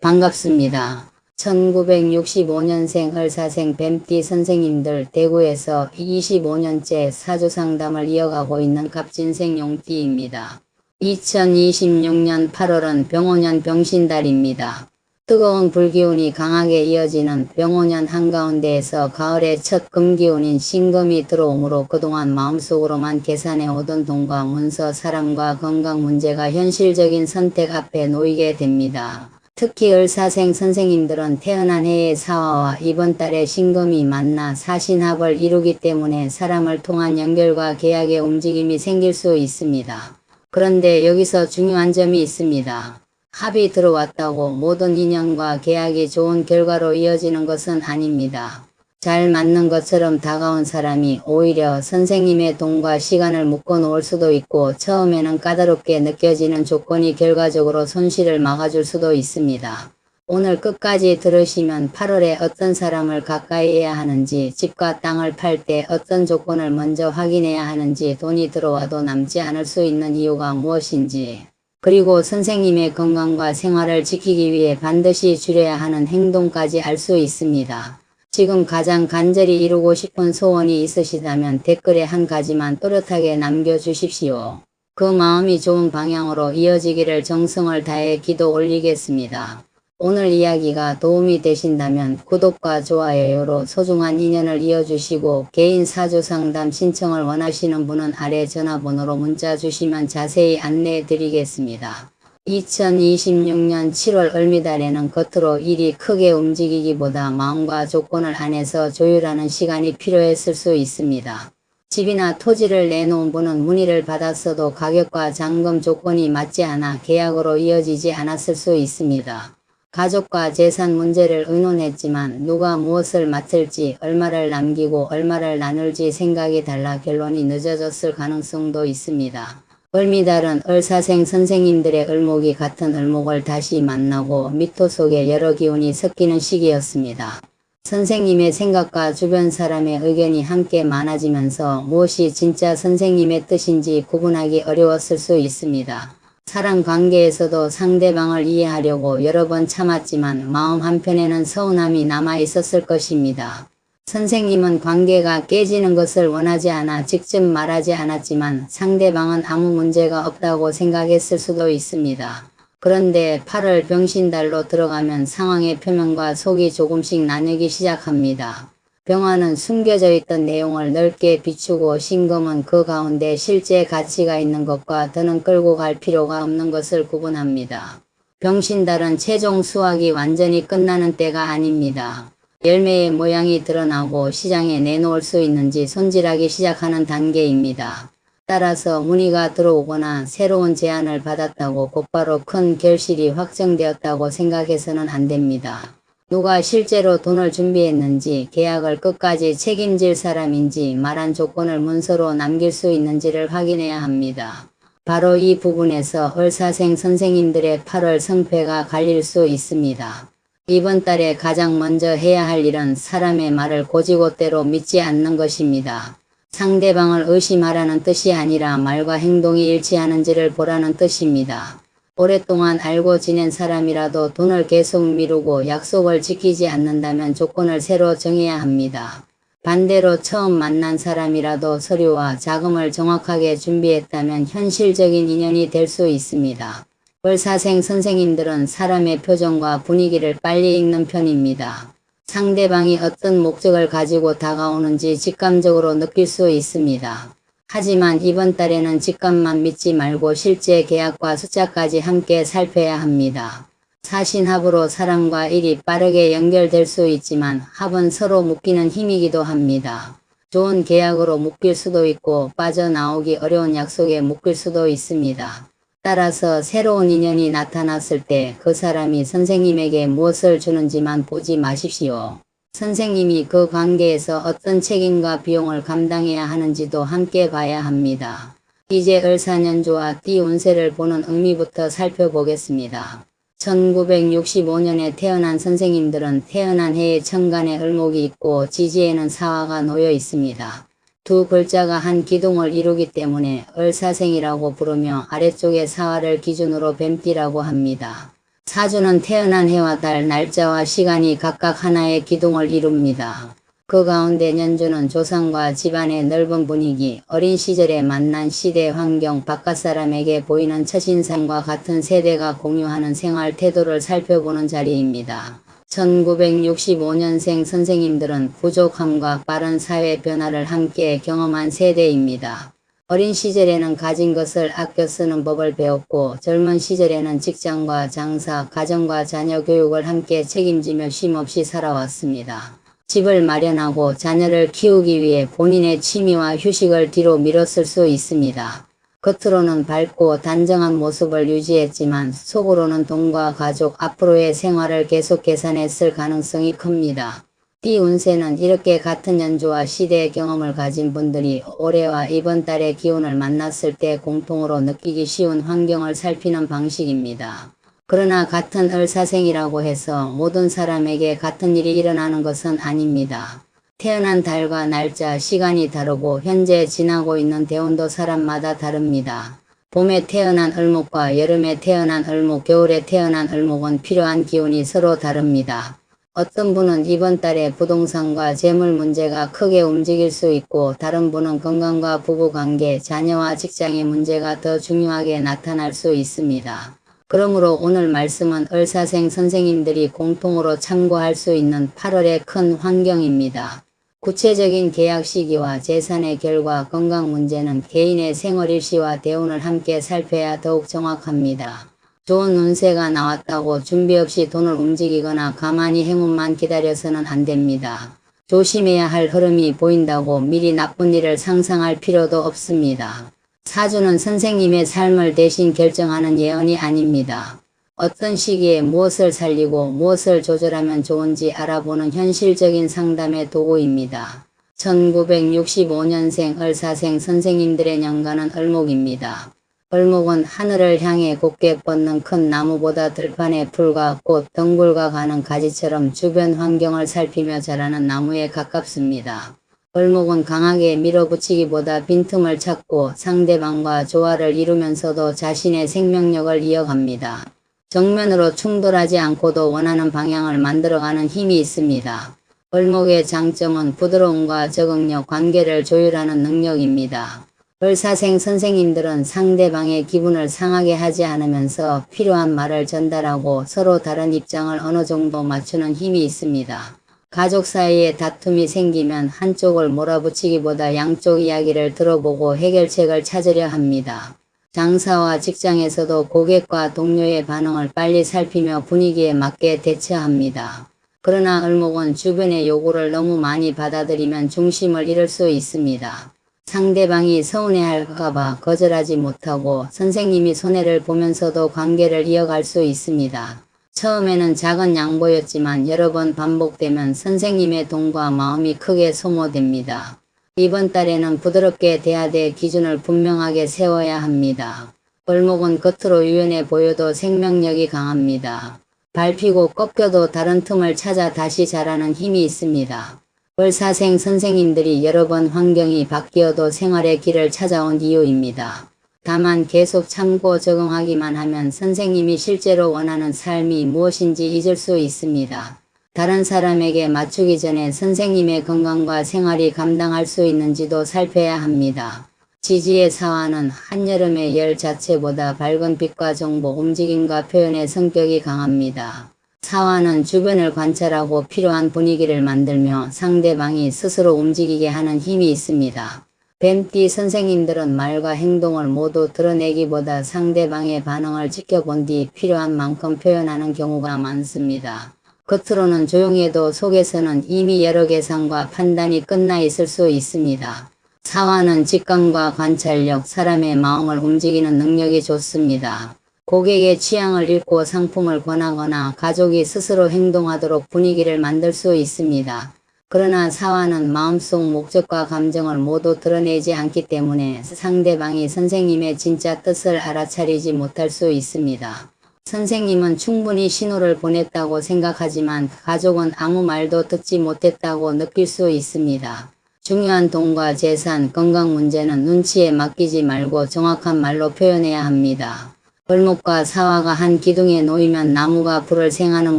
반갑습니다. 1965년생 을사생 뱀띠 선생님들 대구에서 25년째 사주상담을 이어가고 있는 갑진생 용띠입니다. 2026년 8월은 병오년 병신달입니다. 뜨거운 불기운이 강하게 이어지는 병오년 한가운데에서 가을의 첫 금기운인 신금이 들어오므로 그동안 마음속으로만 계산해 오던 돈과 문서, 사랑과 건강 문제가 현실적인 선택 앞에 놓이게 됩니다. 특히 을사생 선생님들은 태어난 해의 사화와 이번 달에 신금이 만나 사신합을 이루기 때문에 사람을 통한 연결과 계약의 움직임이 생길 수 있습니다. 그런데 여기서 중요한 점이 있습니다. 합이 들어왔다고 모든 인연과 계약이 좋은 결과로 이어지는 것은 아닙니다. 잘 맞는 것처럼 다가온 사람이 오히려 선생님의 돈과 시간을 묶어 놓을 수도 있고 처음에는 까다롭게 느껴지는 조건이 결과적으로 손실을 막아줄 수도 있습니다. 오늘 끝까지 들으시면 8월에 어떤 사람을 가까이 해야 하는지, 집과 땅을 팔 때 어떤 조건을 먼저 확인해야 하는지, 돈이 들어와도 남지 않을 수 있는 이유가 무엇인지, 그리고 선생님의 건강과 생활을 지키기 위해 반드시 줄여야 하는 행동까지 알 수 있습니다. 지금 가장 간절히 이루고 싶은 소원이 있으시다면 댓글에 한 가지만 또렷하게 남겨주십시오. 그 마음이 좋은 방향으로 이어지기를 정성을 다해 기도 올리겠습니다. 오늘 이야기가 도움이 되신다면 구독과 좋아요로 소중한 인연을 이어주시고 개인 사주상담 신청을 원하시는 분은 아래 전화번호로 문자 주시면 자세히 안내해 드리겠습니다. 2026년 7월 을미달에는 겉으로 일이 크게 움직이기보다 마음과 조건을 안에서 조율하는 시간이 필요했을 수 있습니다. 집이나 토지를 내놓은 분은 문의를 받았어도 가격과 잔금 조건이 맞지 않아 계약으로 이어지지 않았을 수 있습니다. 가족과 재산 문제를 의논했지만 누가 무엇을 맡을지, 얼마를 남기고 얼마를 나눌지 생각이 달라 결론이 늦어졌을 가능성도 있습니다. 을미달은 을사생 선생님들의 을목이 같은 을목을 다시 만나고 미토 속에 여러 기운이 섞이는 시기였습니다. 선생님의 생각과 주변 사람의 의견이 함께 많아지면서 무엇이 진짜 선생님의 뜻인지 구분하기 어려웠을 수 있습니다. 사람 관계에서도 상대방을 이해하려고 여러 번 참았지만 마음 한편에는 서운함이 남아 있었을 것입니다. 선생님은 관계가 깨지는 것을 원하지 않아 직접 말하지 않았지만 상대방은 아무 문제가 없다고 생각했을 수도 있습니다. 그런데 8월 병신달로 들어가면 상황의 표면과 속이 조금씩 나뉘기 시작합니다. 병화는 숨겨져 있던 내용을 넓게 비추고 신금은 그 가운데 실제 가치가 있는 것과 더는 끌고 갈 필요가 없는 것을 구분합니다. 병신달은 최종 수확이 완전히 끝나는 때가 아닙니다. 열매의 모양이 드러나고 시장에 내놓을 수 있는지 손질하기 시작하는 단계입니다. 따라서 문의가 들어오거나 새로운 제안을 받았다고 곧바로 큰 결실이 확정되었다고 생각해서는 안 됩니다. 누가 실제로 돈을 준비했는지, 계약을 끝까지 책임질 사람인지, 말한 조건을 문서로 남길 수 있는지를 확인해야 합니다. 바로 이 부분에서 을사생 선생님들의 8월 성패가 갈릴 수 있습니다. 이번 달에 가장 먼저 해야 할 일은 사람의 말을 곧이곧대로 믿지 않는 것입니다. 상대방을 의심하라는 뜻이 아니라 말과 행동이 일치하는지를 보라는 뜻입니다. 오랫동안 알고 지낸 사람이라도 돈을 계속 미루고 약속을 지키지 않는다면 조건을 새로 정해야 합니다. 반대로 처음 만난 사람이라도 서류와 자금을 정확하게 준비했다면 현실적인 인연이 될 수 있습니다. 을사생 선생님들은 사람의 표정과 분위기를 빨리 읽는 편입니다. 상대방이 어떤 목적을 가지고 다가오는지 직감적으로 느낄 수 있습니다. 하지만 이번 달에는 직감만 믿지 말고 실제 계약과 숫자까지 함께 살펴야 합니다. 사신합으로 사람과 일이 빠르게 연결될 수 있지만 합은 서로 묶이는 힘이기도 합니다. 좋은 계약으로 묶일 수도 있고 빠져나오기 어려운 약속에 묶일 수도 있습니다. 따라서 새로운 인연이 나타났을 때 그 사람이 선생님에게 무엇을 주는지만 보지 마십시오. 선생님이 그 관계에서 어떤 책임과 비용을 감당해야 하는지도 함께 봐야 합니다. 이제 을사년조와 띠 운세를 보는 의미부터 살펴보겠습니다. 1965년에 태어난 선생님들은 태어난 해에 천간에 을목이 있고 지지에는 사화가 놓여 있습니다. 두 글자가 한 기둥을 이루기 때문에 을사생이라고 부르며 아래쪽의 사화를 기준으로 뱀띠라고 합니다. 사주는 태어난 해와 달, 날짜와 시간이 각각 하나의 기둥을 이룹니다. 그 가운데 년주는 조상과 집안의 넓은 분위기, 어린 시절에 만난 시대 환경, 바깥 사람에게 보이는 첫인상과 같은 세대가 공유하는 생활 태도를 살펴보는 자리입니다. 1965년생 선생님들은 부족함과 빠른 사회 변화를 함께 경험한 세대입니다. 어린 시절에는 가진 것을 아껴 쓰는 법을 배웠고 젊은 시절에는 직장과 장사, 가정과 자녀 교육을 함께 책임지며 쉼없이 살아왔습니다. 집을 마련하고 자녀를 키우기 위해 본인의 취미와 휴식을 뒤로 미뤘을 수 있습니다. 겉으로는 밝고 단정한 모습을 유지했지만 속으로는 돈과 가족, 앞으로의 생활을 계속 계산했을 가능성이 큽니다. 띠 운세는 이렇게 같은 연주와 시대의 경험을 가진 분들이 올해와 이번 달의 기운을 만났을 때 공통으로 느끼기 쉬운 환경을 살피는 방식입니다. 그러나 같은 을사생이라고 해서 모든 사람에게 같은 일이 일어나는 것은 아닙니다. 태어난 달과 날짜, 시간이 다르고 현재 지나고 있는 대운도 사람마다 다릅니다. 봄에 태어난 을목과 여름에 태어난 을목, 겨울에 태어난 을목은 필요한 기운이 서로 다릅니다. 어떤 분은 이번 달에 부동산과 재물 문제가 크게 움직일 수 있고 다른 분은 건강과 부부관계, 자녀와 직장의 문제가 더 중요하게 나타날 수 있습니다. 그러므로 오늘 말씀은 을사생 선생님들이 공통으로 참고할 수 있는 8월의 큰 환경입니다. 구체적인 계약 시기와 재산의 결과, 건강 문제는 개인의 생활일시와 대운을 함께 살펴야 더욱 정확합니다. 좋은 운세가 나왔다고 준비 없이 돈을 움직이거나 가만히 행운만 기다려서는 안 됩니다. 조심해야 할 흐름이 보인다고 미리 나쁜 일을 상상할 필요도 없습니다. 사주는 선생님의 삶을 대신 결정하는 예언이 아닙니다. 어떤 시기에 무엇을 살리고 무엇을 조절하면 좋은지 알아보는 현실적인 상담의 도구입니다. 1965년생 을사생 선생님들의 연간은 을목입니다. 을목은 하늘을 향해 곱게 뻗는 큰 나무보다 들판의 풀과 꽃, 덩굴과 가는 가지처럼 주변 환경을 살피며 자라는 나무에 가깝습니다. 을목은 강하게 밀어붙이기보다 빈틈을 찾고 상대방과 조화를 이루면서도 자신의 생명력을 이어갑니다. 정면으로 충돌하지 않고도 원하는 방향을 만들어가는 힘이 있습니다. 을목의 장점은 부드러움과 적응력, 관계를 조율하는 능력입니다. 을사생 선생님들은 상대방의 기분을 상하게 하지 않으면서 필요한 말을 전달하고 서로 다른 입장을 어느 정도 맞추는 힘이 있습니다. 가족 사이에 다툼이 생기면 한쪽을 몰아붙이기보다 양쪽 이야기를 들어보고 해결책을 찾으려 합니다. 장사와 직장에서도 고객과 동료의 반응을 빨리 살피며 분위기에 맞게 대처합니다. 그러나 을목은 주변의 요구를 너무 많이 받아들이면 중심을 잃을 수 있습니다. 상대방이 서운해할까봐 거절하지 못하고 선생님이 손해를 보면서도 관계를 이어갈 수 있습니다. 처음에는 작은 양보였지만 여러 번 반복되면 선생님의 돈과 마음이 크게 소모됩니다. 이번 달에는 부드럽게 대해야 될 기준을 분명하게 세워야 합니다. 을목은 겉으로 유연해 보여도 생명력이 강합니다. 밟히고 꺾여도 다른 틈을 찾아 다시 자라는 힘이 있습니다. 을사생 선생님들이 여러 번 환경이 바뀌어도 생활의 길을 찾아온 이유입니다. 다만 계속 참고 적응하기만 하면 선생님이 실제로 원하는 삶이 무엇인지 잊을 수 있습니다. 다른 사람에게 맞추기 전에 선생님의 건강과 생활이 감당할 수 있는지도 살펴야 합니다. 지지의 사화는 한여름의 열 자체보다 밝은 빛과 정보, 움직임과 표현의 성격이 강합니다. 사화는 주변을 관찰하고 필요한 분위기를 만들며 상대방이 스스로 움직이게 하는 힘이 있습니다. 뱀띠 선생님들은 말과 행동을 모두 드러내기보다 상대방의 반응을 지켜본 뒤 필요한 만큼 표현하는 경우가 많습니다. 겉으로는 조용해도 속에서는 이미 여러 계산과 판단이 끝나 있을 수 있습니다. 사화는 직감과 관찰력, 사람의 마음을 움직이는 능력이 좋습니다. 고객의 취향을 읽고 상품을 권하거나 가족이 스스로 행동하도록 분위기를 만들 수 있습니다. 그러나 사화는 마음속 목적과 감정을 모두 드러내지 않기 때문에 상대방이 선생님의 진짜 뜻을 알아차리지 못할 수 있습니다. 선생님은 충분히 신호를 보냈다고 생각하지만 가족은 아무 말도 듣지 못했다고 느낄 수 있습니다. 중요한 돈과 재산, 건강 문제는 눈치에 맡기지 말고 정확한 말로 표현해야 합니다. 을목과 사화가 한 기둥에 놓이면 나무가 불을 생하는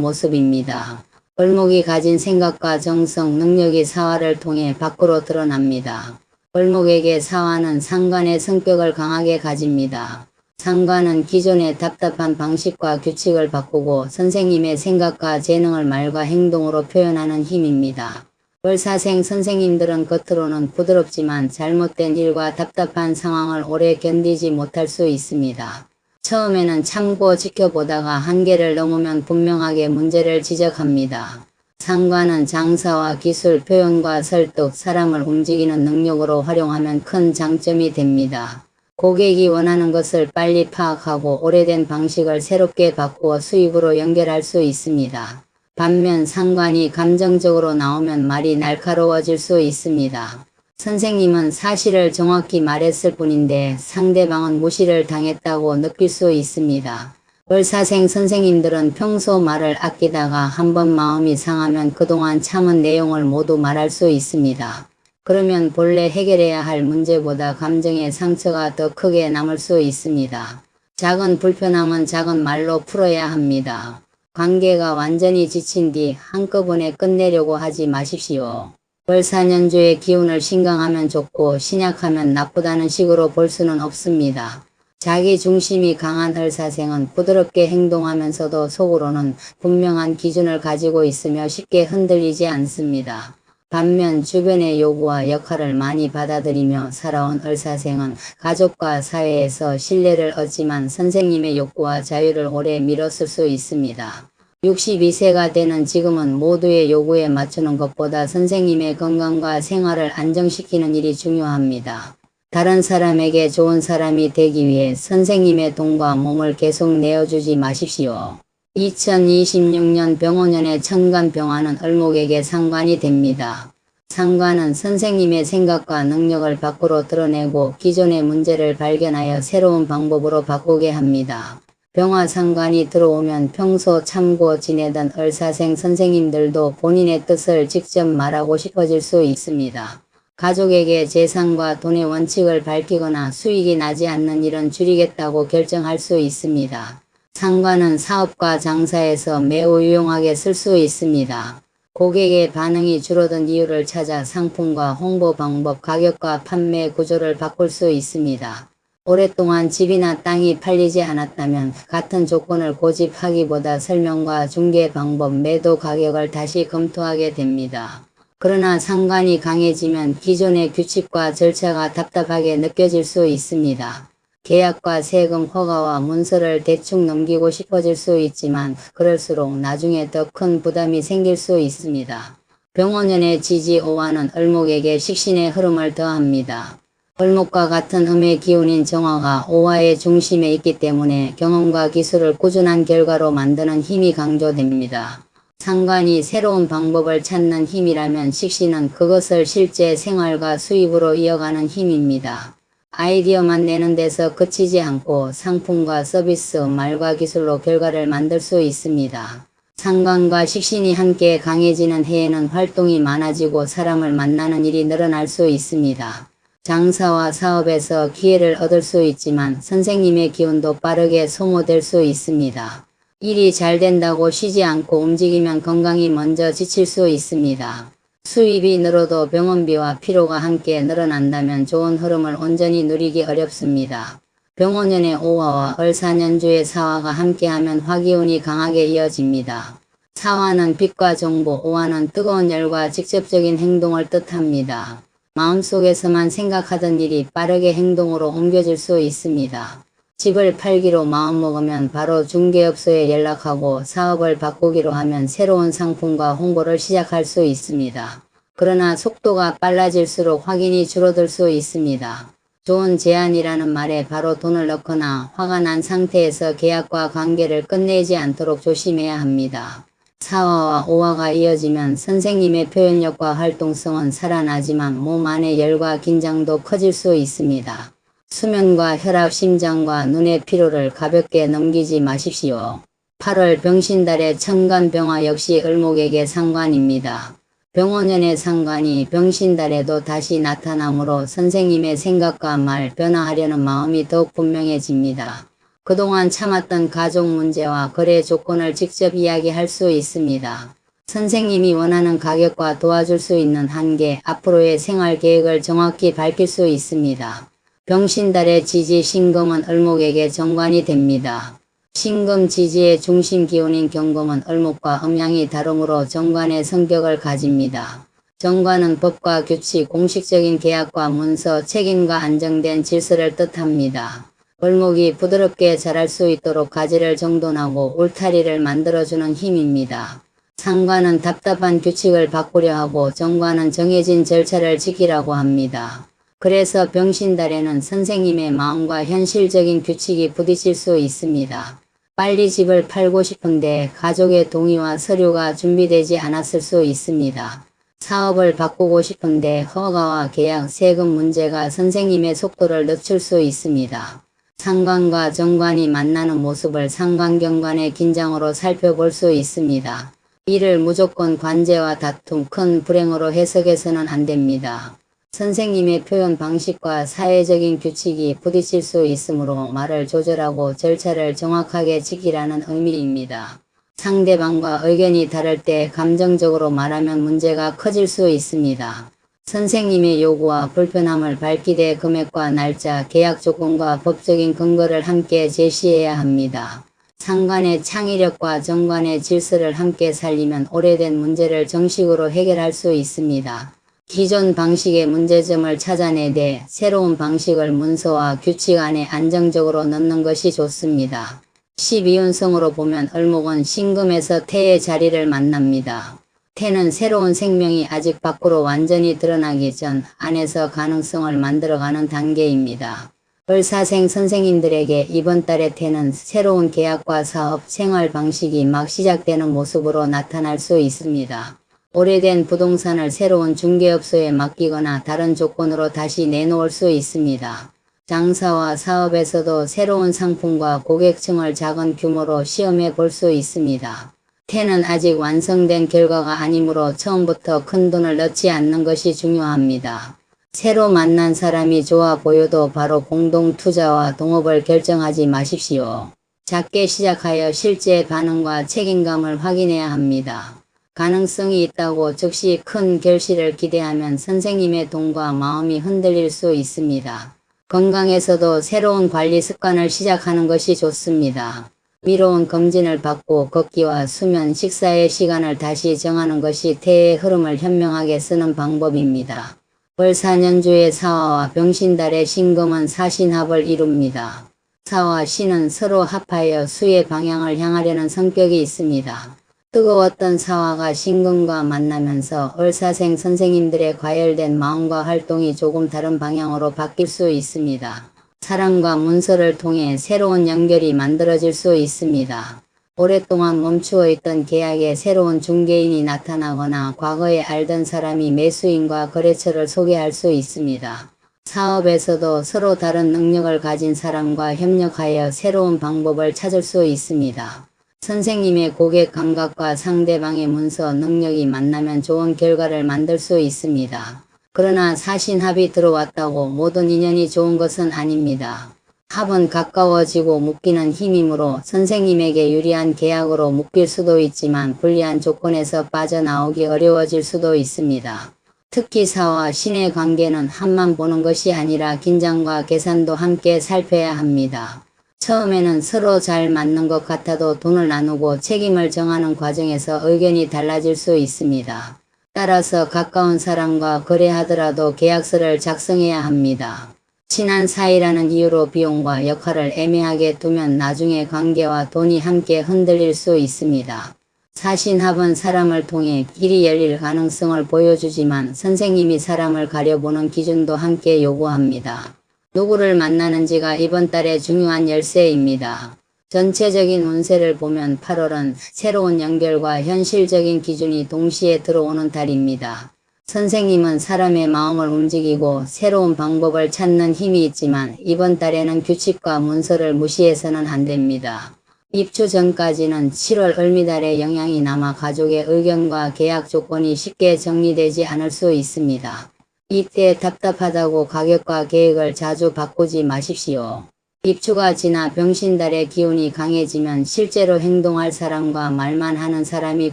모습입니다. 을목이 가진 생각과 정성, 능력이 사화를 통해 밖으로 드러납니다. 을목에게 사화는 상관의 성격을 강하게 가집니다. 상관은 기존의 답답한 방식과 규칙을 바꾸고 선생님의 생각과 재능을 말과 행동으로 표현하는 힘입니다. 을사생 선생님들은 겉으로는 부드럽지만 잘못된 일과 답답한 상황을 오래 견디지 못할 수 있습니다. 처음에는 참고 지켜보다가 한계를 넘으면 분명하게 문제를 지적합니다. 상관은 장사와 기술, 표현과 설득, 사람을 움직이는 능력으로 활용하면 큰 장점이 됩니다. 고객이 원하는 것을 빨리 파악하고 오래된 방식을 새롭게 바꾸어 수입으로 연결할 수 있습니다. 반면 상관이 감정적으로 나오면 말이 날카로워질 수 있습니다. 선생님은 사실을 정확히 말했을 뿐인데 상대방은 무시를 당했다고 느낄 수 있습니다. 을사생 선생님들은 평소 말을 아끼다가 한번 마음이 상하면 그동안 참은 내용을 모두 말할 수 있습니다. 그러면 본래 해결해야 할 문제보다 감정의 상처가 더 크게 남을 수 있습니다. 작은 불편함은 작은 말로 풀어야 합니다. 관계가 완전히 지친 뒤 한꺼번에 끝내려고 하지 마십시오. 을사년주의 기운을 신강하면 좋고 신약하면 나쁘다는 식으로 볼 수는 없습니다. 자기 중심이 강한 을사생은 부드럽게 행동하면서도 속으로는 분명한 기준을 가지고 있으며 쉽게 흔들리지 않습니다. 반면 주변의 요구와 역할을 많이 받아들이며 살아온 을사생은 가족과 사회에서 신뢰를 얻지만 선생님의 욕구와 자유를 오래 미뤘을 수 있습니다. 62세가 되는 지금은 모두의 요구에 맞추는 것보다 선생님의 건강과 생활을 안정시키는 일이 중요합니다. 다른 사람에게 좋은 사람이 되기 위해 선생님의 돈과 몸을 계속 내어주지 마십시오. 2026년 병오년의 천간병화는 을목에게 상관이 됩니다. 상관은 선생님의 생각과 능력을 밖으로 드러내고 기존의 문제를 발견하여 새로운 방법으로 바꾸게 합니다. 병화 상관이 들어오면 평소 참고 지내던 을사생 선생님들도 본인의 뜻을 직접 말하고 싶어질 수 있습니다. 가족에게 재산과 돈의 원칙을 밝히거나 수익이 나지 않는 일은 줄이겠다고 결정할 수 있습니다. 상관은 사업과 장사에서 매우 유용하게 쓸 수 있습니다. 고객의 반응이 줄어든 이유를 찾아 상품과 홍보 방법, 가격과 판매 구조를 바꿀 수 있습니다. 오랫동안 집이나 땅이 팔리지 않았다면 같은 조건을 고집하기보다 설명과 중개 방법, 매도 가격을 다시 검토하게 됩니다. 그러나 상관이 강해지면 기존의 규칙과 절차가 답답하게 느껴질 수 있습니다. 계약과 세금, 허가와 문서를 대충 넘기고 싶어질 수 있지만 그럴수록 나중에 더 큰 부담이 생길 수 있습니다. 병오년의 지지오화는 을목에게 식신의 흐름을 더합니다. 을목과 같은 음의 기운인 정화가 오화의 중심에 있기 때문에 경험과 기술을 꾸준한 결과로 만드는 힘이 강조됩니다. 상관이 새로운 방법을 찾는 힘이라면 식신은 그것을 실제 생활과 수입으로 이어가는 힘입니다. 아이디어만 내는 데서 그치지 않고 상품과 서비스, 말과 기술로 결과를 만들 수 있습니다. 상관과 식신이 함께 강해지는 해에는 활동이 많아지고 사람을 만나는 일이 늘어날 수 있습니다. 장사와 사업에서 기회를 얻을 수 있지만 선생님의 기운도 빠르게 소모될 수 있습니다. 일이 잘 된다고 쉬지 않고 움직이면 건강이 먼저 지칠 수 있습니다. 수입이 늘어도 병원비와 피로가 함께 늘어난다면 좋은 흐름을 온전히 누리기 어렵습니다. 병오년의 오화와 을사년주의 사화가 함께하면 화기운이 강하게 이어집니다. 사화는 빛과 정보, 오화는 뜨거운 열과 직접적인 행동을 뜻합니다. 마음속에서만 생각하던 일이 빠르게 행동으로 옮겨질 수 있습니다. 집을 팔기로 마음먹으면 바로 중개업소에 연락하고 사업을 바꾸기로 하면 새로운 상품과 홍보를 시작할 수 있습니다. 그러나 속도가 빨라질수록 확인이 줄어들 수 있습니다. 좋은 제안이라는 말에 바로 돈을 넣거나 화가 난 상태에서 계약과 관계를 끝내지 않도록 조심해야 합니다. 사화와 오화가 이어지면 선생님의 표현력과 활동성은 살아나지만 몸 안의 열과 긴장도 커질 수 있습니다. 수면과 혈압, 심장과 눈의 피로를 가볍게 넘기지 마십시오. 8월 병신달의 천간병화 역시 을목에게 상관입니다. 병오년의 상관이 병신달에도 다시 나타나므로 선생님의 생각과 말, 변화하려는 마음이 더욱 분명해집니다. 그동안 참았던 가족 문제와 거래 조건을 직접 이야기할 수 있습니다. 선생님이 원하는 가격과 도와줄 수 있는 한계, 앞으로의 생활 계획을 정확히 밝힐 수 있습니다. 병신달의 지지 신금은 을목에게 정관이 됩니다. 신금 지지의 중심 기운인 경금은 을목과 음양이 다르므로 정관의 성격을 가집니다. 정관은 법과 규칙, 공식적인 계약과 문서, 책임과 안정된 질서를 뜻합니다. 을목이 부드럽게 자랄 수 있도록 가지를 정돈하고 울타리를 만들어주는 힘입니다. 상관은 답답한 규칙을 바꾸려 하고 정관은 정해진 절차를 지키라고 합니다. 그래서 병신달에는 선생님의 마음과 현실적인 규칙이 부딪힐 수 있습니다. 빨리 집을 팔고 싶은데 가족의 동의와 서류가 준비되지 않았을 수 있습니다. 사업을 바꾸고 싶은데 허가와 계약, 세금 문제가 선생님의 속도를 늦출 수 있습니다. 상관과 정관이 만나는 모습을 상관경관의 긴장으로 살펴볼 수 있습니다. 이를 무조건 관제와 다툼, 큰 불행으로 해석해서는 안 됩니다. 선생님의 표현 방식과 사회적인 규칙이 부딪힐 수 있으므로 말을 조절하고 절차를 정확하게 지키라는 의미입니다. 상대방과 의견이 다를 때 감정적으로 말하면 문제가 커질 수 있습니다. 선생님의 요구와 불편함을 밝히되 금액과 날짜, 계약 조건과 법적인 근거를 함께 제시해야 합니다. 상관의 창의력과 정관의 질서를 함께 살리면 오래된 문제를 정식으로 해결할 수 있습니다. 기존 방식의 문제점을 찾아내되 새로운 방식을 문서와 규칙 안에 안정적으로 넣는 것이 좋습니다. 12운성으로 보면 을목은 신금에서 태의 자리를 만납니다. 태는 새로운 생명이 아직 밖으로 완전히 드러나기 전 안에서 가능성을 만들어가는 단계입니다. 을사생 선생님들에게 이번 달의 태는 새로운 계약과 사업, 생활 방식이 막 시작되는 모습으로 나타날 수 있습니다. 오래된 부동산을 새로운 중개업소에 맡기거나 다른 조건으로 다시 내놓을 수 있습니다. 장사와 사업에서도 새로운 상품과 고객층을 작은 규모로 시험해 볼 수 있습니다. 태는 아직 완성된 결과가 아니므로 처음부터 큰 돈을 넣지 않는 것이 중요합니다. 새로 만난 사람이 좋아 보여도 바로 공동 투자와 동업을 결정하지 마십시오. 작게 시작하여 실제 반응과 책임감을 확인해야 합니다. 가능성이 있다고 즉시 큰 결실을 기대하면 선생님의 돈과 마음이 흔들릴 수 있습니다. 건강에서도 새로운 관리 습관을 시작하는 것이 좋습니다. 미로운 검진을 받고 걷기와 수면, 식사의 시간을 다시 정하는 것이 태의 흐름을 현명하게 쓰는 방법입니다. 을사년주의 사화와 병신달의 신금은 사신합을 이룹니다. 사와 신은 서로 합하여 수의 방향을 향하려는 성격이 있습니다. 뜨거웠던 사화가 신금과 만나면서 을사생 선생님들의 과열된 마음과 활동이 조금 다른 방향으로 바뀔 수 있습니다. 사랑과 문서를 통해 새로운 연결이 만들어질 수 있습니다. 오랫동안 멈추어 있던 계약에 새로운 중개인이 나타나거나 과거에 알던 사람이 매수인과 거래처를 소개할 수 있습니다. 사업에서도 서로 다른 능력을 가진 사람과 협력하여 새로운 방법을 찾을 수 있습니다. 선생님의 고객 감각과 상대방의 문서 능력이 만나면 좋은 결과를 만들 수 있습니다. 그러나 사신합이 들어왔다고 모든 인연이 좋은 것은 아닙니다. 합은 가까워지고 묶이는 힘이므로 선생님에게 유리한 계약으로 묶일 수도 있지만 불리한 조건에서 빠져나오기 어려워질 수도 있습니다. 특히 사와 신의 관계는 합만 보는 것이 아니라 긴장과 계산도 함께 살펴야 합니다. 처음에는 서로 잘 맞는 것 같아도 돈을 나누고 책임을 정하는 과정에서 의견이 달라질 수 있습니다. 따라서 가까운 사람과 거래하더라도 계약서를 작성해야 합니다. 친한 사이라는 이유로 비용과 역할을 애매하게 두면 나중에 관계와 돈이 함께 흔들릴 수 있습니다. 사신합은 사람을 통해 길이 열릴 가능성을 보여주지만 선생님이 사람을 가려보는 기준도 함께 요구합니다. 누구를 만나는지가 이번 달의 중요한 열쇠입니다. 전체적인 운세를 보면 8월은 새로운 연결과 현실적인 기준이 동시에 들어오는 달입니다. 선생님은 사람의 마음을 움직이고 새로운 방법을 찾는 힘이 있지만 이번 달에는 규칙과 문서를 무시해서는 안 됩니다. 입주 전까지는 7월 을미달의 영향이 남아 가족의 의견과 계약 조건이 쉽게 정리되지 않을 수 있습니다. 이때 답답하다고 가격과 계획을 자주 바꾸지 마십시오. 입추가 지나 병신달의 기운이 강해지면 실제로 행동할 사람과 말만 하는 사람이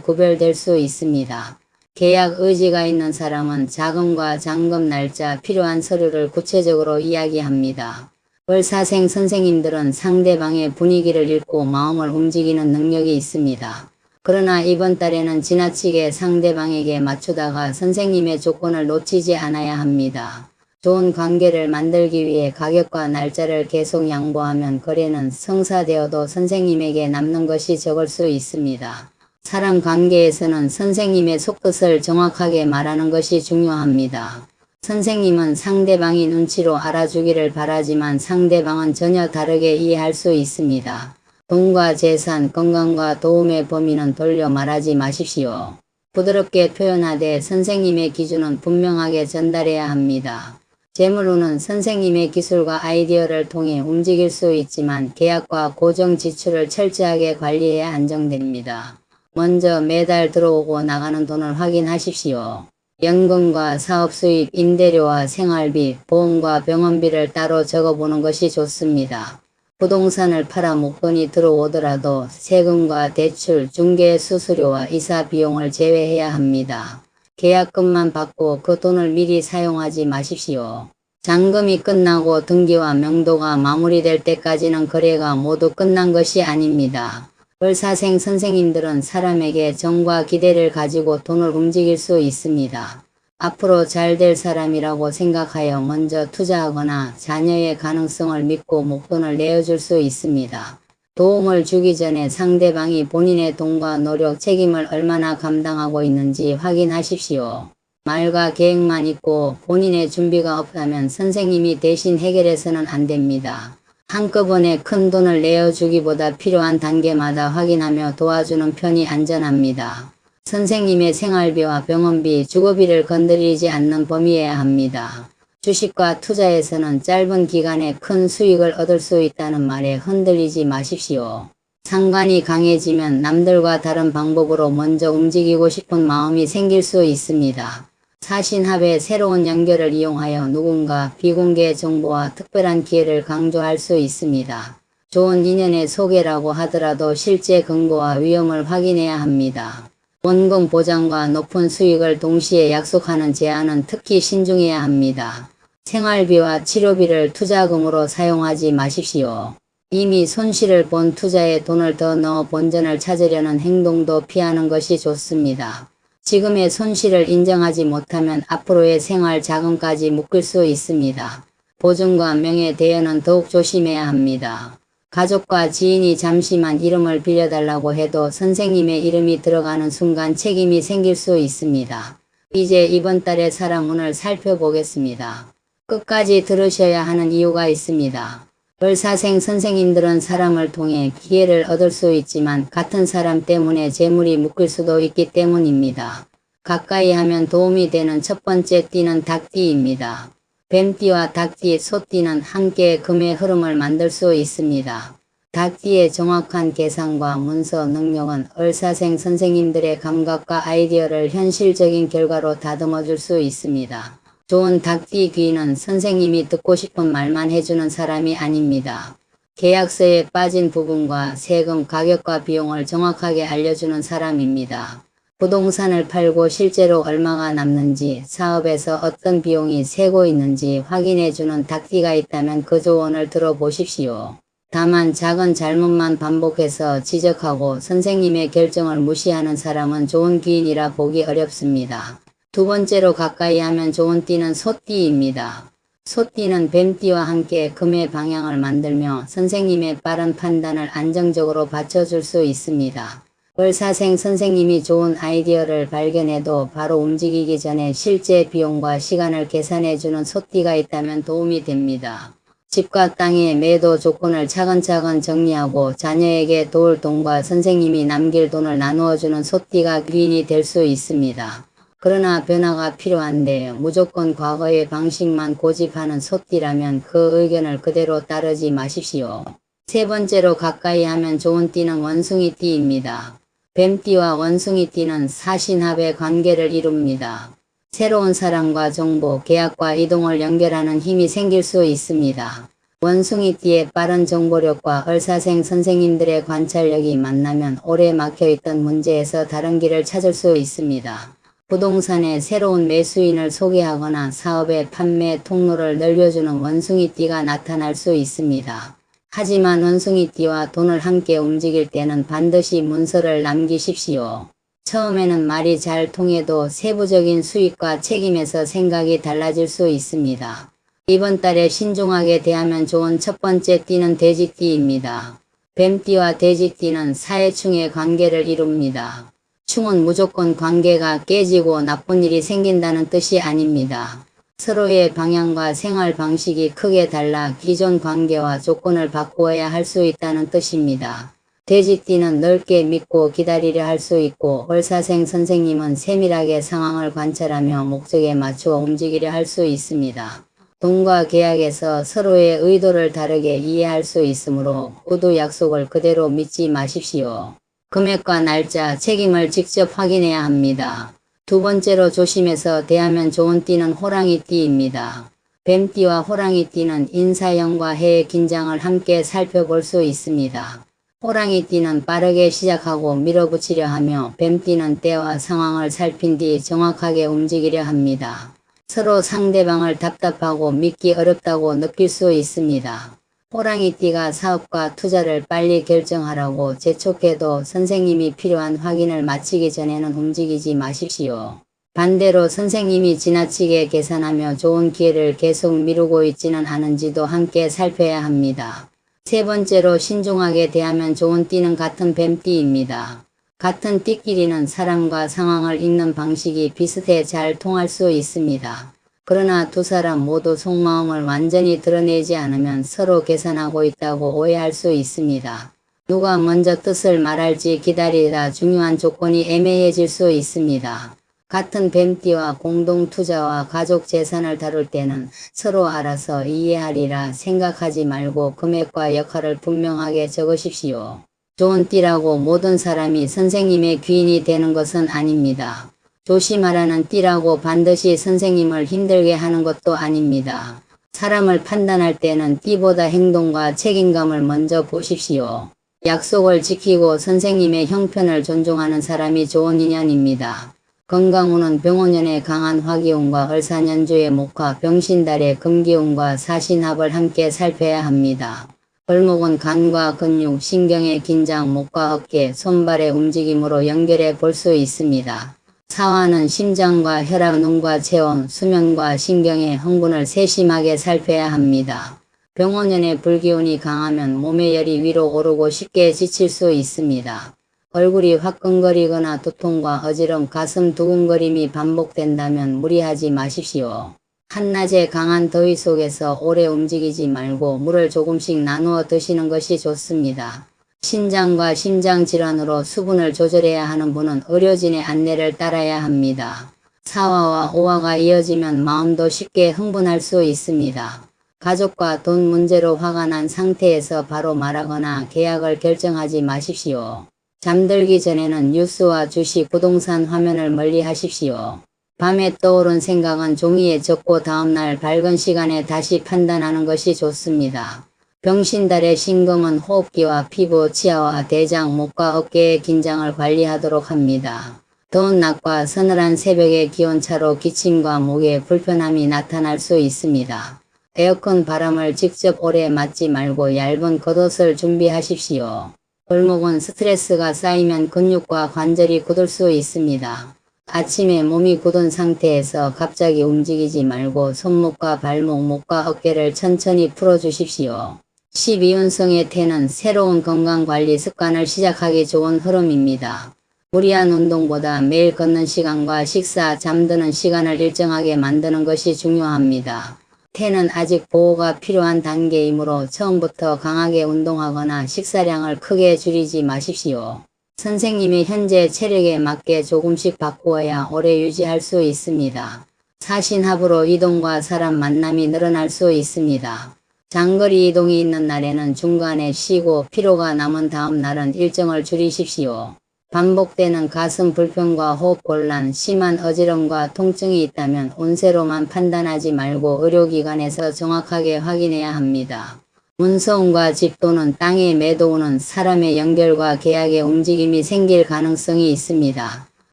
구별될 수 있습니다. 계약 의지가 있는 사람은 자금과 잔금 날짜, 필요한 서류를 구체적으로 이야기합니다. 을사생 선생님들은 상대방의 분위기를 읽고 마음을 움직이는 능력이 있습니다. 그러나 이번 달에는 지나치게 상대방에게 맞추다가 선생님의 조건을 놓치지 않아야 합니다. 좋은 관계를 만들기 위해 가격과 날짜를 계속 양보하면 거래는 성사되어도 선생님에게 남는 것이 적을 수 있습니다. 사람 관계에서는 선생님의 속뜻을 정확하게 말하는 것이 중요합니다. 선생님은 상대방이 눈치로 알아주기를 바라지만 상대방은 전혀 다르게 이해할 수 있습니다. 돈과 재산, 건강과 도움의 범위는 돌려 말하지 마십시오. 부드럽게 표현하되 선생님의 기준은 분명하게 전달해야 합니다. 재물운은 선생님의 기술과 아이디어를 통해 움직일 수 있지만 계약과 고정 지출을 철저하게 관리해야 안정됩니다. 먼저 매달 들어오고 나가는 돈을 확인하십시오. 연금과 사업수입, 임대료와 생활비, 보험과 병원비를 따로 적어보는 것이 좋습니다. 부동산을 팔아 목돈이 들어오더라도 세금과 대출, 중개 수수료와 이사 비용을 제외해야 합니다. 계약금만 받고 그 돈을 미리 사용하지 마십시오. 잔금이 끝나고 등기와 명도가 마무리될 때까지는 거래가 모두 끝난 것이 아닙니다. 을사생 선생님들은 사람에게 정과 기대를 가지고 돈을 움직일 수 있습니다. 앞으로 잘 될 사람이라고 생각하여 먼저 투자하거나 자녀의 가능성을 믿고 목돈을 내어줄 수 있습니다. 도움을 주기 전에 상대방이 본인의 돈과 노력, 책임을 얼마나 감당하고 있는지 확인하십시오. 말과 계획만 있고 본인의 준비가 없다면 선생님이 대신 해결해서는 안 됩니다. 한꺼번에 큰 돈을 내어주기보다 필요한 단계마다 확인하며 도와주는 편이 안전합니다. 선생님의 생활비와 병원비, 주거비를 건드리지 않는 범위여야 합니다. 주식과 투자에서는 짧은 기간에 큰 수익을 얻을 수 있다는 말에 흔들리지 마십시오. 상관이 강해지면 남들과 다른 방법으로 먼저 움직이고 싶은 마음이 생길 수 있습니다. 사신합의 새로운 연결을 이용하여 누군가 비공개 정보와 특별한 기회를 강조할 수 있습니다. 좋은 인연의 소개라고 하더라도 실제 근거와 위험을 확인해야 합니다. 원금 보장과 높은 수익을 동시에 약속하는 제안은 특히 신중해야 합니다. 생활비와 치료비를 투자금으로 사용하지 마십시오. 이미 손실을 본 투자에 돈을 더 넣어 본전을 찾으려는 행동도 피하는 것이 좋습니다. 지금의 손실을 인정하지 못하면 앞으로의 생활 자금까지 묶일 수 있습니다. 보증과 명예 대여는 더욱 조심해야 합니다. 가족과 지인이 잠시만 이름을 빌려달라고 해도 선생님의 이름이 들어가는 순간 책임이 생길 수 있습니다. 이제 이번 달의 사랑운을 살펴보겠습니다. 끝까지 들으셔야 하는 이유가 있습니다. 을사생 선생님들은 사람을 통해 기회를 얻을 수 있지만 같은 사람 때문에 재물이 묶일 수도 있기 때문입니다. 가까이 하면 도움이 되는 첫 번째 띠는 닭띠입니다. 뱀띠와 닭띠, 소띠는 함께 금의 흐름을 만들 수 있습니다. 닭띠의 정확한 계산과 문서 능력은 을사생 선생님들의 감각과 아이디어를 현실적인 결과로 다듬어 줄 수 있습니다. 좋은 닭띠 귀는 선생님이 듣고 싶은 말만 해주는 사람이 아닙니다. 계약서에 빠진 부분과 세금, 가격과 비용을 정확하게 알려주는 사람입니다. 부동산을 팔고 실제로 얼마가 남는지, 사업에서 어떤 비용이 새고 있는지 확인해주는 닭띠가 있다면 그 조언을 들어보십시오. 다만 작은 잘못만 반복해서 지적하고 선생님의 결정을 무시하는 사람은 좋은 귀인이라 보기 어렵습니다. 두 번째로 가까이 하면 좋은 띠는 소띠입니다. 소띠는 뱀띠와 함께 금의 방향을 만들며 선생님의 빠른 판단을 안정적으로 받쳐줄 수 있습니다. 을사생 선생님이 좋은 아이디어를 발견해도 바로 움직이기 전에 실제 비용과 시간을 계산해주는 소띠가 있다면 도움이 됩니다. 집과 땅의 매도 조건을 차근차근 정리하고 자녀에게 도울 돈과 선생님이 남길 돈을 나누어주는 소띠가 귀인이 될 수 있습니다. 그러나 변화가 필요한데 무조건 과거의 방식만 고집하는 소띠라면 그 의견을 그대로 따르지 마십시오. 세 번째로 가까이 하면 좋은 띠는 원숭이띠입니다. 뱀띠와 원숭이띠는 사신합의 관계를 이룹니다. 새로운 사랑과 정보, 계약과 이동을 연결하는 힘이 생길 수 있습니다. 원숭이띠의 빠른 정보력과 을사생 선생님들의 관찰력이 만나면 오래 막혀있던 문제에서 다른 길을 찾을 수 있습니다. 부동산에 새로운 매수인을 소개하거나 사업의 판매 통로를 넓혀주는 원숭이띠가 나타날 수 있습니다. 하지만 원숭이띠와 돈을 함께 움직일 때는 반드시 문서를 남기십시오. 처음에는 말이 잘 통해도 세부적인 수익과 책임에서 생각이 달라질 수 있습니다. 이번 달에 신중하게 대하면 좋은 첫 번째 띠는 돼지띠입니다. 뱀띠와 돼지띠는 사회충의 관계를 이룹니다. 충은 무조건 관계가 깨지고 나쁜 일이 생긴다는 뜻이 아닙니다. 서로의 방향과 생활 방식이 크게 달라 기존 관계와 조건을 바꾸어야 할 수 있다는 뜻입니다. 돼지띠는 넓게 믿고 기다리려 할 수 있고 을사생 선생님은 세밀하게 상황을 관찰하며 목적에 맞추어 움직이려 할 수 있습니다. 돈과 계약에서 서로의 의도를 다르게 이해할 수 있으므로 구두 약속을 그대로 믿지 마십시오. 금액과 날짜, 책임을 직접 확인해야 합니다. 두 번째로 조심해서 대하면 좋은 띠는 호랑이띠입니다. 뱀띠와 호랑이띠는 인사형과 해의 긴장을 함께 살펴볼 수 있습니다. 호랑이띠는 빠르게 시작하고 밀어붙이려 하며 뱀띠는 때와 상황을 살핀 뒤 정확하게 움직이려 합니다. 서로 상대방을 답답하고 믿기 어렵다고 느낄 수 있습니다. 호랑이띠가 사업과 투자를 빨리 결정하라고 재촉해도 선생님이 필요한 확인을 마치기 전에는 움직이지 마십시오. 반대로 선생님이 지나치게 계산하며 좋은 기회를 계속 미루고 있지는 않은지도 함께 살펴야 합니다. 세 번째로 신중하게 대하면 좋은 띠는 같은 뱀띠입니다. 같은 띠끼리는 사람과 상황을 읽는 방식이 비슷해 잘 통할 수 있습니다. 그러나 두 사람 모두 속마음을 완전히 드러내지 않으면 서로 계산하고 있다고 오해할 수 있습니다. 누가 먼저 뜻을 말할지 기다리다 중요한 조건이 애매해질 수 있습니다. 같은 뱀띠와 공동 투자와 가족 재산을 다룰 때는 서로 알아서 이해하리라 생각하지 말고 금액과 역할을 분명하게 적으십시오. 좋은 띠라고 모든 사람이 선생님의 귀인이 되는 것은 아닙니다. 조심하라는 띠라고 반드시 선생님을 힘들게 하는 것도 아닙니다. 사람을 판단할 때는 띠보다 행동과 책임감을 먼저 보십시오. 약속을 지키고 선생님의 형편을 존중하는 사람이 좋은 인연입니다. 건강운은 병원년의 강한 화기운과 을사년주의 목화, 병신달의 금기운과 사신합을 함께 살펴야 합니다. 을목은 간과 근육, 신경의 긴장, 목과 어깨, 손발의 움직임으로 연결해 볼 수 있습니다. 사화는 심장과 혈압, 눈과 체온, 수면과 신경의 흥분을 세심하게 살펴야 합니다. 병원년의 불기운이 강하면 몸의 열이 위로 오르고 쉽게 지칠 수 있습니다. 얼굴이 화끈거리거나 두통과 어지럼, 가슴 두근거림이 반복된다면 무리하지 마십시오. 한낮의 강한 더위 속에서 오래 움직이지 말고 물을 조금씩 나누어 드시는 것이 좋습니다. 신장과 심장질환으로 수분을 조절해야 하는 분은 의료진의 안내를 따라야 합니다. 사화와 오화가 이어지면 마음도 쉽게 흥분할 수 있습니다. 가족과 돈 문제로 화가 난 상태에서 바로 말하거나 계약을 결정하지 마십시오. 잠들기 전에는 뉴스와 주식, 부동산 화면을 멀리 하십시오. 밤에 떠오른 생각은 종이에 적고 다음날 밝은 시간에 다시 판단하는 것이 좋습니다. 병신달의 신금은 호흡기와 피부, 치아와 대장, 목과 어깨의 긴장을 관리하도록 합니다. 더운 낮과 서늘한 새벽의 기온차로 기침과 목에 불편함이 나타날 수 있습니다. 에어컨 바람을 직접 오래 맞지 말고 얇은 겉옷을 준비하십시오. 을목은 스트레스가 쌓이면 근육과 관절이 굳을 수 있습니다. 아침에 몸이 굳은 상태에서 갑자기 움직이지 말고 손목과 발목, 목과 어깨를 천천히 풀어주십시오. 12운성의 태는 새로운 건강관리 습관을 시작하기 좋은 흐름입니다. 무리한 운동보다 매일 걷는 시간과 식사, 잠드는 시간을 일정하게 만드는 것이 중요합니다. 태는 아직 보호가 필요한 단계이므로 처음부터 강하게 운동하거나 식사량을 크게 줄이지 마십시오. 선생님이 현재 체력에 맞게 조금씩 바꾸어야 오래 유지할 수 있습니다. 사신합으로 이동과 사람 만남이 늘어날 수 있습니다. 장거리 이동이 있는 날에는 중간에 쉬고 피로가 남은 다음 날은 일정을 줄이십시오. 반복되는 가슴 불편과 호흡 곤란, 심한 어지럼과 통증이 있다면 운세로만 판단하지 말고 의료기관에서 정확하게 확인해야 합니다. 문서운과 집 또는 땅의 매도운은 사람의 연결과 계약의 움직임이 생길 가능성이 있습니다.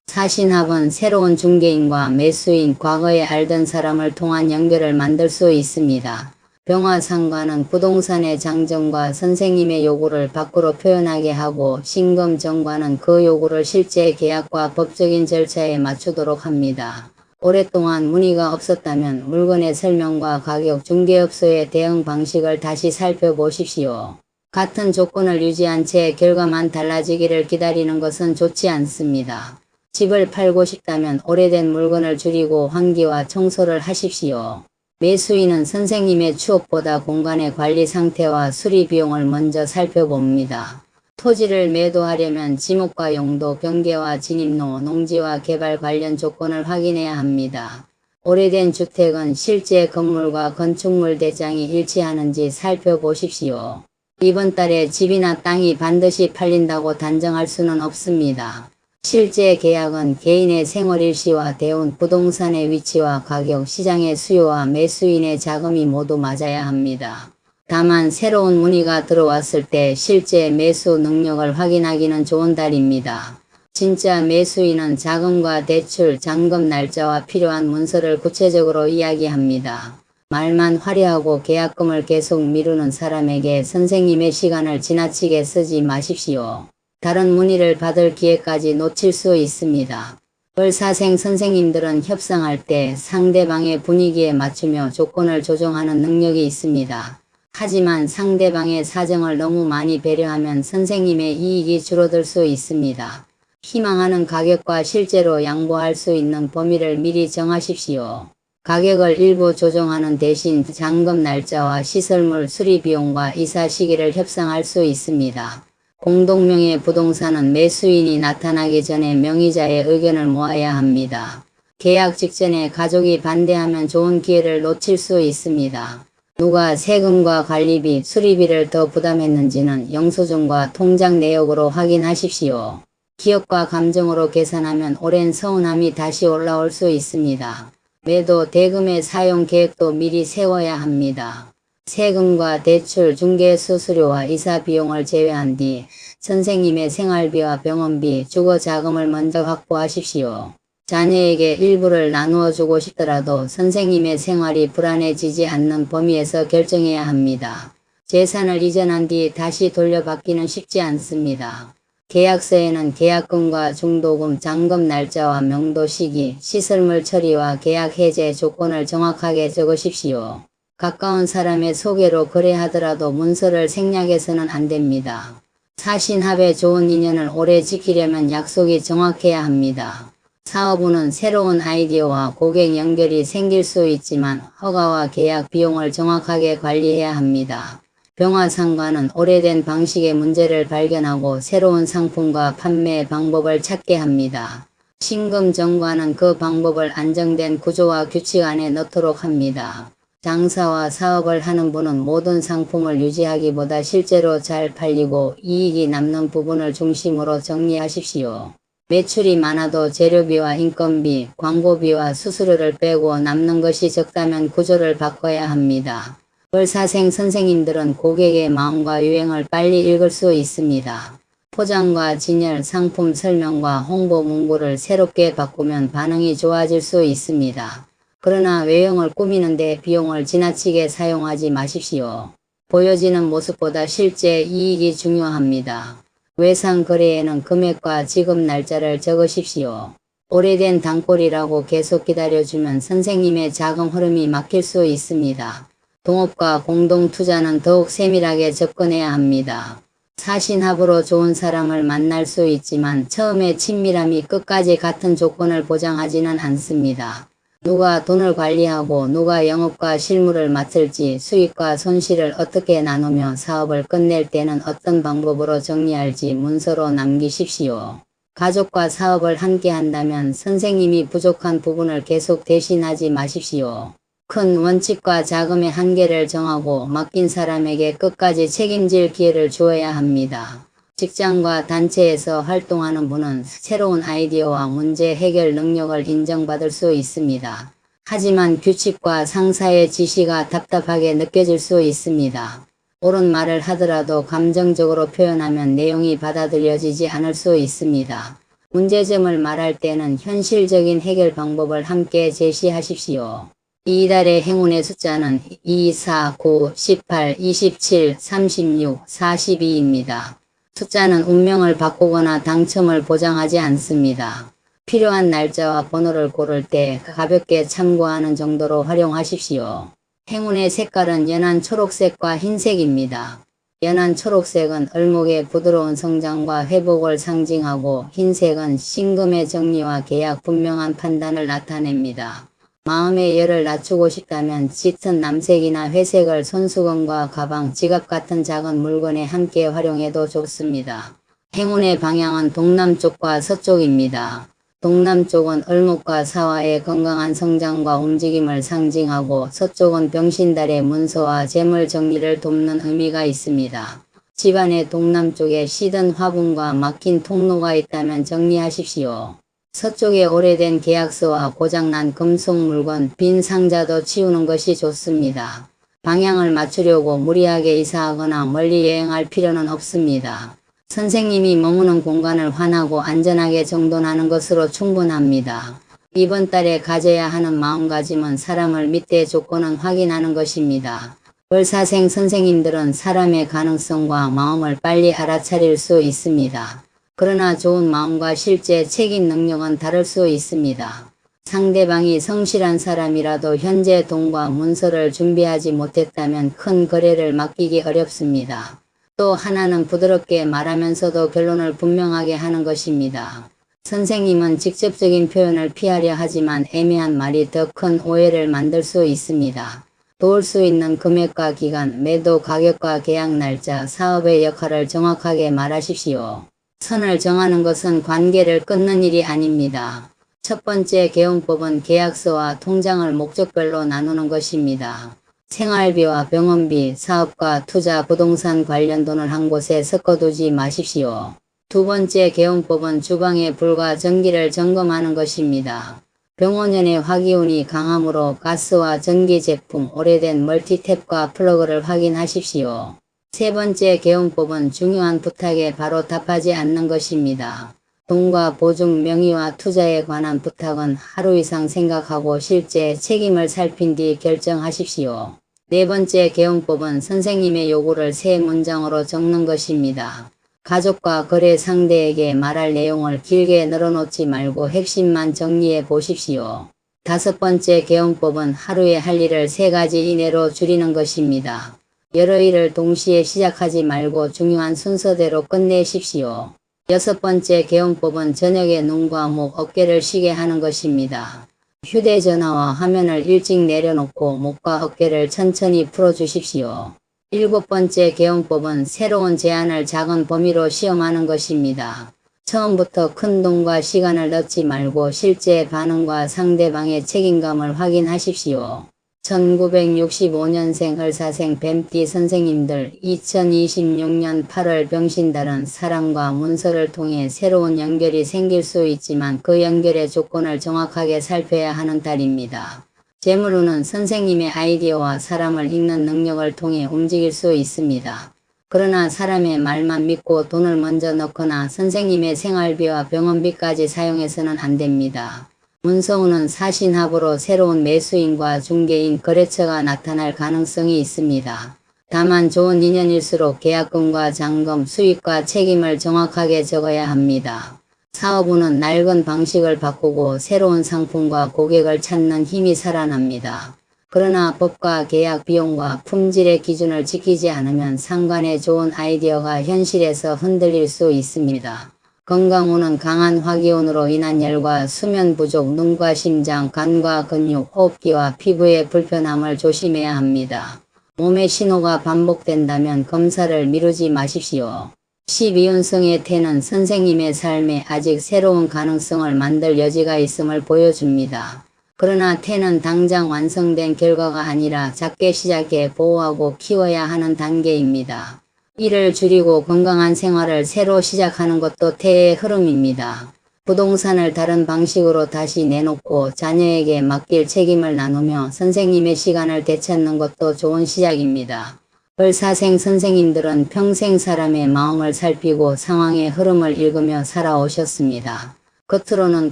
사신합은 새로운 중개인과 매수인, 과거에 알던 사람을 통한 연결을 만들 수 있습니다. 병화상관은 부동산의 장점과 선생님의 요구를 밖으로 표현하게 하고, 신금정관은 그 요구를 실제 계약과 법적인 절차에 맞추도록 합니다. 오랫동안 문의가 없었다면 물건의 설명과 가격, 중개업소의 대응 방식을 다시 살펴보십시오. 같은 조건을 유지한 채 결과만 달라지기를 기다리는 것은 좋지 않습니다. 집을 팔고 싶다면 오래된 물건을 줄이고 환기와 청소를 하십시오. 매수인은 선생님의 추억보다 공간의 관리 상태와 수리 비용을 먼저 살펴봅니다. 토지를 매도하려면 지목과 용도, 경계와 진입로, 농지와 개발 관련 조건을 확인해야 합니다. 오래된 주택은 실제 건물과 건축물 대장이 일치하는지 살펴보십시오. 이번 달에 집이나 땅이 반드시 팔린다고 단정할 수는 없습니다. 실제 계약은 개인의 생활일시와 대운, 부동산의 위치와 가격, 시장의 수요와 매수인의 자금이 모두 맞아야 합니다. 다만 새로운 문의가 들어왔을 때 실제 매수 능력을 확인하기는 좋은 달입니다. 진짜 매수인은 자금과 대출, 잔금 날짜와 필요한 문서를 구체적으로 이야기합니다. 말만 화려하고 계약금을 계속 미루는 사람에게 선생님의 시간을 지나치게 쓰지 마십시오. 다른 문의를 받을 기회까지 놓칠 수 있습니다. 을사생 선생님들은 협상할 때 상대방의 분위기에 맞추며 조건을 조정하는 능력이 있습니다. 하지만 상대방의 사정을 너무 많이 배려하면 선생님의 이익이 줄어들 수 있습니다. 희망하는 가격과 실제로 양보할 수 있는 범위를 미리 정하십시오. 가격을 일부 조정하는 대신 잔금 날짜와 시설물 수리 비용과 이사 시기를 협상할 수 있습니다. 공동명의 부동산은 매수인이 나타나기 전에 명의자의 의견을 모아야 합니다. 계약 직전에 가족이 반대하면 좋은 기회를 놓칠 수 있습니다. 누가 세금과 관리비, 수리비를 더 부담했는지는 영수증과 통장 내역으로 확인하십시오. 기억과 감정으로 계산하면 오랜 서운함이 다시 올라올 수 있습니다. 매도 대금의 사용 계획도 미리 세워야 합니다. 세금과 대출, 중개 수수료와 이사 비용을 제외한 뒤 선생님의 생활비와 병원비, 주거 자금을 먼저 확보하십시오. 자녀에게 일부를 나누어 주고 싶더라도 선생님의 생활이 불안해지지 않는 범위에서 결정해야 합니다. 재산을 이전한 뒤 다시 돌려받기는 쉽지 않습니다. 계약서에는 계약금과 중도금, 잔금 날짜와 명도 시기, 시설물 처리와 계약 해제 조건을 정확하게 적으십시오. 가까운 사람의 소개로 거래하더라도 문서를 생략해서는 안 됩니다. 사신합의 좋은 인연을 오래 지키려면 약속이 정확해야 합니다. 사업운은 새로운 아이디어와 고객 연결이 생길 수 있지만 허가와 계약 비용을 정확하게 관리해야 합니다. 병화상관은 오래된 방식의 문제를 발견하고 새로운 상품과 판매 방법을 찾게 합니다. 신금정관은 그 방법을 안정된 구조와 규칙 안에 넣도록 합니다. 장사와 사업을 하는 분은 모든 상품을 유지하기보다 실제로 잘 팔리고 이익이 남는 부분을 중심으로 정리하십시오. 매출이 많아도 재료비와 인건비, 광고비와 수수료를 빼고 남는 것이 적다면 구조를 바꿔야 합니다. 을사생 선생님들은 고객의 마음과 유행을 빨리 읽을 수 있습니다. 포장과 진열, 상품 설명과 홍보 문구를 새롭게 바꾸면 반응이 좋아질 수 있습니다. 그러나 외형을 꾸미는 데 비용을 지나치게 사용하지 마십시오. 보여지는 모습보다 실제 이익이 중요합니다. 외상 거래에는 금액과 지급 날짜를 적으십시오. 오래된 단골이라고 계속 기다려주면 선생님의 자금 흐름이 막힐 수 있습니다. 동업과 공동투자는 더욱 세밀하게 접근해야 합니다. 사신합으로 좋은 사람을 만날 수 있지만 처음에 친밀함이 끝까지 같은 조건을 보장하지는 않습니다. 누가 돈을 관리하고 누가 영업과 실무를 맡을지, 수익과 손실을 어떻게 나누며 사업을 끝낼 때는 어떤 방법으로 정리할지 문서로 남기십시오. 가족과 사업을 함께 한다면 선생님이 부족한 부분을 계속 대신하지 마십시오. 큰 원칙과 자금의 한계를 정하고 맡긴 사람에게 끝까지 책임질 기회를 주어야 합니다. 직장과 단체에서 활동하는 분은 새로운 아이디어와 문제 해결 능력을 인정받을 수 있습니다. 하지만 규칙과 상사의 지시가 답답하게 느껴질 수 있습니다. 옳은 말을 하더라도 감정적으로 표현하면 내용이 받아들여지지 않을 수 있습니다. 문제점을 말할 때는 현실적인 해결 방법을 함께 제시하십시오. 이달의 행운의 숫자는 2, 4, 9, 18, 27, 36, 42입니다. 숫자는 운명을 바꾸거나 당첨을 보장하지 않습니다. 필요한 날짜와 번호를 고를 때 가볍게 참고하는 정도로 활용하십시오. 행운의 색깔은 연한 초록색과 흰색입니다. 연한 초록색은 을목의 부드러운 성장과 회복을 상징하고 흰색은 신금의 정리와 계약 분명한 판단을 나타냅니다. 마음의 열을 낮추고 싶다면 짙은 남색이나 회색을 손수건과 가방, 지갑 같은 작은 물건에 함께 활용해도 좋습니다. 행운의 방향은 동남쪽과 서쪽입니다. 동남쪽은 을목과 사화의 건강한 성장과 움직임을 상징하고 서쪽은 병신달의 문서와 재물 정리를 돕는 의미가 있습니다. 집안의 동남쪽에 시든 화분과 막힌 통로가 있다면 정리하십시오. 서쪽에 오래된 계약서와 고장난 금속 물건, 빈 상자도 치우는 것이 좋습니다. 방향을 맞추려고 무리하게 이사하거나 멀리 여행할 필요는 없습니다. 선생님이 머무는 공간을 환하고 안전하게 정돈하는 것으로 충분합니다. 이번 달에 가져야 하는 마음가짐은 사람을 믿되 조건은 확인하는 것입니다. 을사생 선생님들은 사람의 가능성과 마음을 빨리 알아차릴 수 있습니다. 그러나 좋은 마음과 실제 책임 능력은 다를 수 있습니다. 상대방이 성실한 사람이라도 현재 돈과 문서를 준비하지 못했다면 큰 거래를 맡기기 어렵습니다. 또 하나는 부드럽게 말하면서도 결론을 분명하게 하는 것입니다. 선생님은 직접적인 표현을 피하려 하지만 애매한 말이 더 큰 오해를 만들 수 있습니다. 도울 수 있는 금액과 기간, 매도 가격과 계약 날짜, 사업의 역할을 정확하게 말하십시오. 선을 정하는 것은 관계를 끊는 일이 아닙니다. 첫 번째 개운법은 계약서와 통장을 목적별로 나누는 것입니다. 생활비와 병원비, 사업과 투자, 부동산 관련 돈을 한 곳에 섞어두지 마십시오. 두 번째 개운법은 주방의 불과 전기를 점검하는 것입니다. 병원연의 화기운이 강하므로 가스와 전기 제품, 오래된 멀티탭과 플러그를 확인하십시오. 세 번째 개운법은 중요한 부탁에 바로 답하지 않는 것입니다. 돈과 보증, 명의와 투자에 관한 부탁은 하루 이상 생각하고 실제 책임을 살핀 뒤 결정하십시오. 네 번째 개운법은 선생님의 요구를 세 문장으로 적는 것입니다. 가족과 거래 상대에게 말할 내용을 길게 늘어놓지 말고 핵심만 정리해 보십시오. 다섯 번째 개운법은 하루에 할 일을 3가지 이내로 줄이는 것입니다. 여러 일을 동시에 시작하지 말고 중요한 순서대로 끝내십시오. 여섯 번째 개운법은 저녁에 눈과 목, 어깨를 쉬게 하는 것입니다. 휴대전화와 화면을 일찍 내려놓고 목과 어깨를 천천히 풀어주십시오. 일곱 번째 개운법은 새로운 제안을 작은 범위로 시험하는 것입니다. 처음부터 큰 돈과 시간을 넣지 말고 실제 반응과 상대방의 책임감을 확인하십시오. 1965년생 을사생 뱀띠 선생님들, 2026년 8월 병신달은 사랑과 문서를 통해 새로운 연결이 생길 수 있지만 그 연결의 조건을 정확하게 살펴야 하는 달입니다. 재물운은 선생님의 아이디어와 사람을 읽는 능력을 통해 움직일 수 있습니다. 그러나 사람의 말만 믿고 돈을 먼저 넣거나 선생님의 생활비와 병원비까지 사용해서는 안 됩니다. 문서운은 사신합으로 새로운 매수인과 중개인, 거래처가 나타날 가능성이 있습니다. 다만 좋은 인연일수록 계약금과 잔금, 수익과 책임을 정확하게 적어야 합니다. 사업운은 낡은 방식을 바꾸고 새로운 상품과 고객을 찾는 힘이 살아납니다. 그러나 법과 계약 비용과 품질의 기준을 지키지 않으면 상관의 좋은 아이디어가 현실에서 흔들릴 수 있습니다. 건강운은 강한 화기운으로 인한 열과 수면 부족, 눈과 심장, 간과 근육, 호흡기와 피부의 불편함을 조심해야 합니다. 몸의 신호가 반복된다면 검사를 미루지 마십시오. 12운성의 태는 선생님의 삶에 아직 새로운 가능성을 만들 여지가 있음을 보여줍니다. 그러나 태는 당장 완성된 결과가 아니라 작게 시작해 보호하고 키워야 하는 단계입니다. 일을 줄이고 건강한 생활을 새로 시작하는 것도 태의 흐름입니다. 부동산을 다른 방식으로 다시 내놓고 자녀에게 맡길 책임을 나누며 선생님의 시간을 되찾는 것도 좋은 시작입니다. 을사생 선생님들은 평생 사람의 마음을 살피고 상황의 흐름을 읽으며 살아오셨습니다. 겉으로는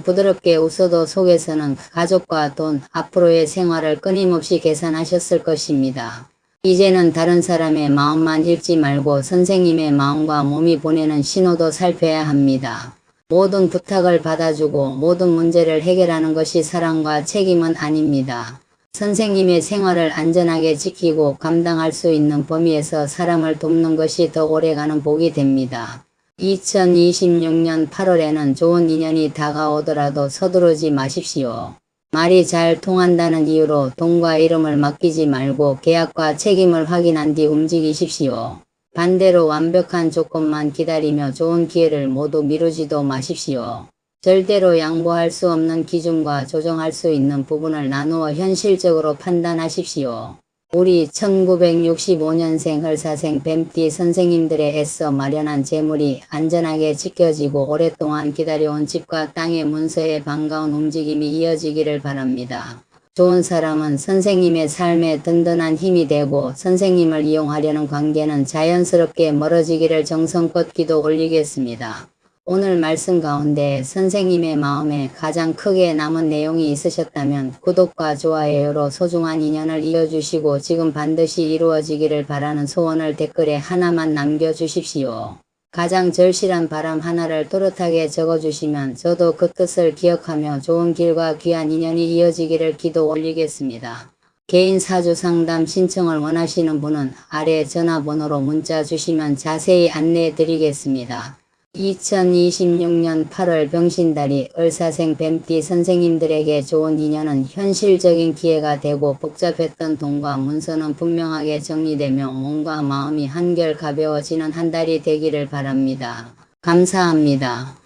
부드럽게 웃어도 속에서는 가족과 돈, 앞으로의 생활을 끊임없이 계산하셨을 것입니다. 이제는 다른 사람의 마음만 읽지 말고 선생님의 마음과 몸이 보내는 신호도 살펴야 합니다. 모든 부탁을 받아주고 모든 문제를 해결하는 것이 사랑과 책임은 아닙니다. 선생님의 생활을 안전하게 지키고 감당할 수 있는 범위에서 사람을 돕는 것이 더 오래가는 복이 됩니다. 2026년 8월에는 좋은 인연이 다가오더라도 서두르지 마십시오. 말이 잘 통한다는 이유로 돈과 이름을 맡기지 말고 계약과 책임을 확인한 뒤 움직이십시오. 반대로 완벽한 조건만 기다리며 좋은 기회를 모두 미루지도 마십시오. 절대로 양보할 수 없는 기준과 조정할 수 있는 부분을 나누어 현실적으로 판단하십시오. 우리 1965년생 을사생 뱀띠 선생님들의 애써 마련한 재물이 안전하게 지켜지고 오랫동안 기다려온 집과 땅의 문서의 반가운 움직임이 이어지기를 바랍니다. 좋은 사람은 선생님의 삶에 든든한 힘이 되고 선생님을 이용하려는 관계는 자연스럽게 멀어지기를 정성껏 기도 올리겠습니다. 오늘 말씀 가운데 선생님의 마음에 가장 크게 남은 내용이 있으셨다면 구독과 좋아요로 소중한 인연을 이어주시고 지금 반드시 이루어지기를 바라는 소원을 댓글에 하나만 남겨주십시오. 가장 절실한 바람 하나를 또렷하게 적어주시면 저도 그 뜻을 기억하며 좋은 길과 귀한 인연이 이어지기를 기도 올리겠습니다. 개인 사주 상담 신청을 원하시는 분은 아래 전화번호로 문자 주시면 자세히 안내해 드리겠습니다. 2026년 8월 병신달이 을사생 뱀띠 선생님들에게 좋은 인연은 현실적인 기회가 되고 복잡했던 돈과 문서는 분명하게 정리되며 몸과 마음이 한결 가벼워지는 한 달이 되기를 바랍니다. 감사합니다.